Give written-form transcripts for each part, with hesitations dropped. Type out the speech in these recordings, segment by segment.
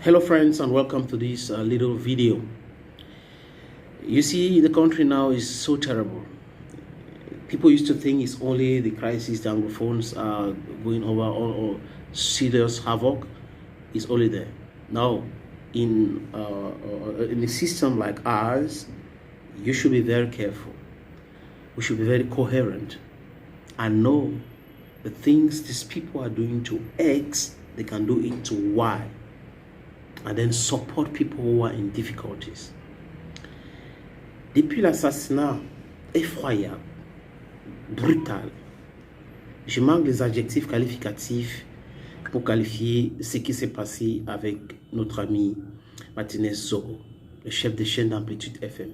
Hello friends, and welcome to this little video. You see, the country now is so terrible. People used to think it's only the crisis the Anglophones are going over, or serious havoc is only there. Now, in a system like ours, you should be very careful. We should be very coherent and know the things these people are doing to X, they can do it to Y. And then support people who are in difficulties. Depuis l'assassinat effroyable, brutal, je manque les adjectifs qualificatifs pour qualifier ce qui s'est passé avec notre ami Martinez Zogo, le chef de chaîne d'Amplitude FM.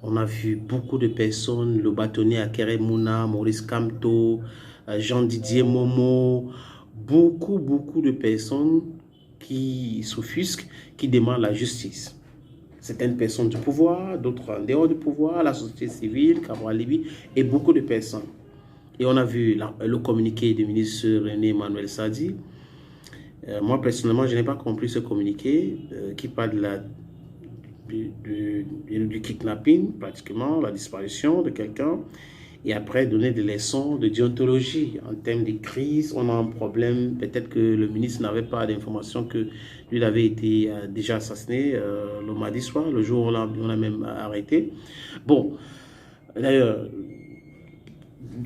On a vu beaucoup de personnes, le bâtonnier Akere Mouna, Maurice Kamto, Jean-Didier Momo, beaucoup de personnes qui s'offusquent, qui demandent la justice. Certaines personnes du pouvoir, d'autres en dehors du pouvoir, la société civile, Cabral Libi, et beaucoup de personnes. Et on a vu le communiqué du ministre René Emmanuel Sadi. Moi, personnellement, je n'ai pas compris ce communiqué qui parle du kidnapping, pratiquement, la disparition de quelqu'un. Et après, donner des leçons de déontologie en termes de crise. On a un problème, peut-être que le ministre n'avait pas d'informations que lui il avait été déjà assassiné le mardi soir, le jour où on a même arrêté. Bon, d'ailleurs,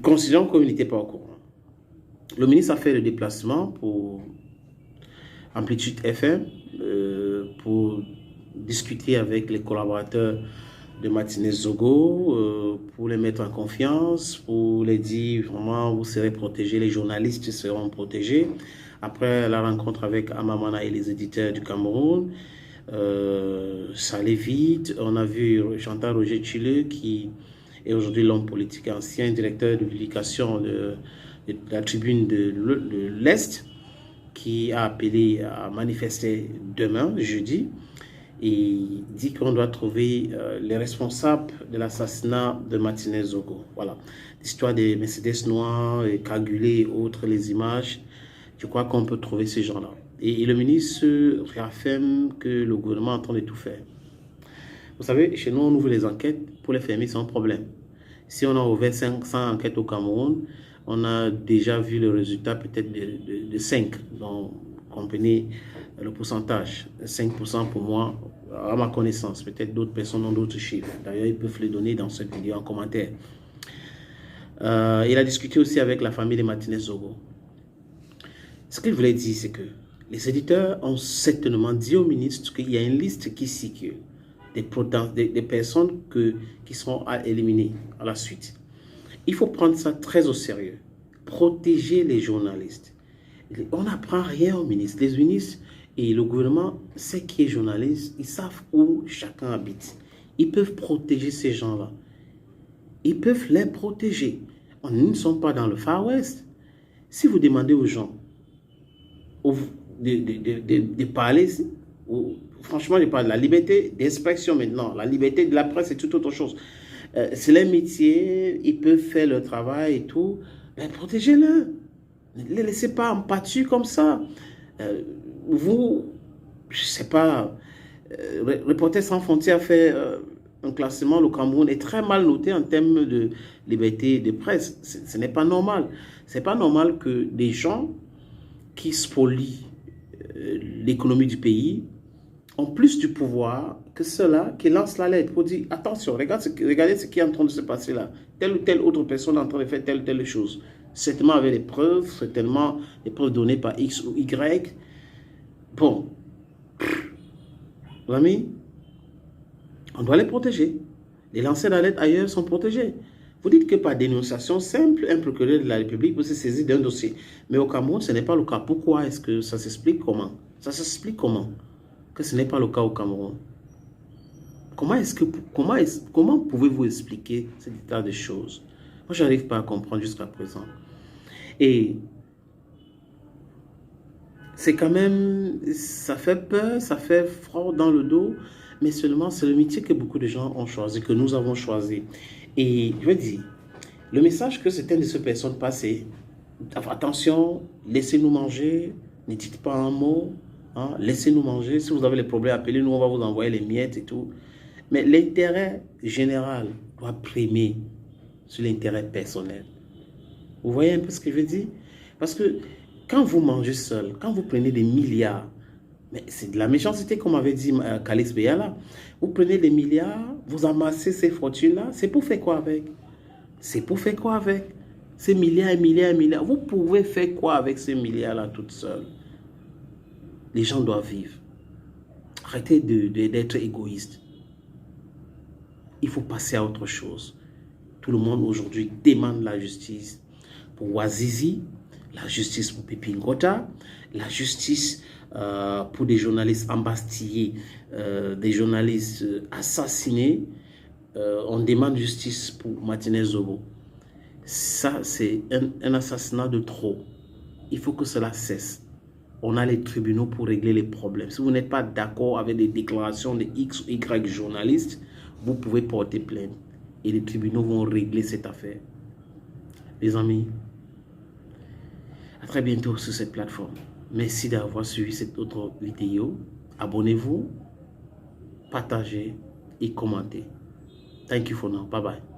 considérons qu'il n'était pas au courant. Le ministre a fait le déplacement pour Amplitude FM, pour discuter avec les collaborateurs de Martinez Zogo, pour les mettre en confiance, pour les dire vraiment vous serez protégés, les journalistes seront protégés. Après la rencontre avec Amamana et les éditeurs du Cameroun, ça allait vite. On a vu Chantal Roger Chile, qui est aujourd'hui l'homme politique ancien, directeur de publication de la tribune de l'Est, qui a appelé à manifester demain, jeudi, et dit qu'on doit trouver les responsables de l'assassinat de Martinez Zogo. Voilà. L'histoire des Mercedes noirs, cagulés et autres, les images, je crois qu'on peut trouver ces gens-là. Et le ministre réaffirme que le gouvernement est en train de tout faire. Vous savez, chez nous, on ouvre les enquêtes pour les fermer sans problème. Si on a ouvert 500 enquêtes au Cameroun, on a déjà vu le résultat peut-être de 5, donc comprenez le pourcentage, 5% pour moi, à ma connaissance. Peut-être d'autres personnes ont d'autres chiffres. D'ailleurs, ils peuvent les donner dans cette vidéo en commentaire. Il a discuté aussi avec la famille de Martinez Zogo. Ce qu'il voulait dire, c'est que les éditeurs ont certainement dit au ministre qu'il y a une liste qui circule des personnes qui seront à éliminer à la suite. Il faut prendre ça très au sérieux. Protéger les journalistes. On n'apprend rien au ministre. Les ministres et le gouvernement, c'est qui est journaliste, ils savent où chacun habite. Ils peuvent protéger ces gens-là. Ils peuvent les protéger. Ils ne sont pas dans le Far West. Si vous demandez aux gens de parler, franchement, je parle de la liberté d'expression maintenant. La liberté de la presse, c'est tout autre chose. C'est leur métier, ils peuvent faire leur travail et tout. Mais protégez-le. Ne les laissez pas en pâture comme ça. Vous, je ne sais pas, Reporters sans frontières fait un classement, le Cameroun est très mal noté en termes de liberté de presse. Ce n'est pas normal. Ce n'est pas normal que des gens qui spolient l'économie du pays ont plus du pouvoir que ceux-là qui lancent la lettre pour dire attention, regardez ce qui est en train de se passer là. Telle ou telle autre personne est en train de faire telle ou telle chose. Certainement avec des preuves, certainement des preuves données par X ou Y. Bon, l'ami, on doit les protéger. Les lanceurs d'alerte ailleurs sont protégés. Vous dites que par dénonciation simple, un procureur de la République peut se saisir d'un dossier. Mais au Cameroun, ce n'est pas le cas. Pourquoi est-ce que ça s'explique comment? Ça s'explique comment que ce n'est pas le cas au Cameroun? Comment pouvez-vous expliquer cet état de choses? Moi, je n'arrive pas à comprendre jusqu'à présent. Et c'est quand même, ça fait peur, ça fait froid dans le dos, mais seulement c'est le métier que beaucoup de gens ont choisi, que nous avons choisi. Et je veux dire, le message que certaines de ces personnes passaient, attention, laissez-nous manger, ne dites pas un mot, Hein? Laissez-nous manger. Si vous avez des problèmes, appelez-nous, on va vous envoyer les miettes et tout. Mais l'intérêt général doit primer sur l'intérêt personnel. Vous voyez un peu ce que je veux dire? Parce que quand vous mangez seul, quand vous prenez des milliards, mais c'est de la méchanceté, comme avait dit Calix Beyala. Vous prenez des milliards, vous amassez ces fortunes-là, c'est pour faire quoi avec? C'est pour faire quoi avec? Ces milliards et milliards et milliards. Vous pouvez faire quoi avec ces milliards-là toutes seules? Les gens doivent vivre. Arrêtez d'être égoïste. Il faut passer à autre chose. Tout le monde aujourd'hui demande la justice pour Wazizi, la justice pour Pépin Ngota, la justice pour des journalistes embastillés, des journalistes assassinés. On demande justice pour Martinez Zobo. Ça, c'est un assassinat de trop. Il faut que cela cesse. On a les tribunaux pour régler les problèmes. Si vous n'êtes pas d'accord avec des déclarations de X ou Y journalistes, vous pouvez porter plainte. Et les tribunaux vont régler cette affaire. Les amis, à très bientôt sur cette plateforme. Merci d'avoir suivi cette autre vidéo. Abonnez-vous, partagez et commentez. Thank you for now. Bye bye.